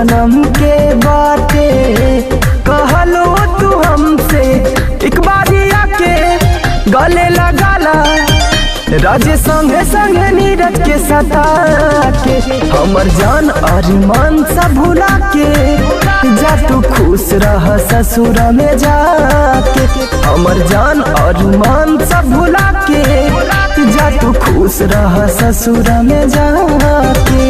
जन्म के बाटे कहलो तू हमसे एक बारी आके गले लगाला राजे संगे संगे नीरज के सता के हमर जान अरमान सब भुला के जा तू खुश रह ससुर में जाके हमर जान अरमान सब भुला के जा तू खुश रह ससुर में जाके।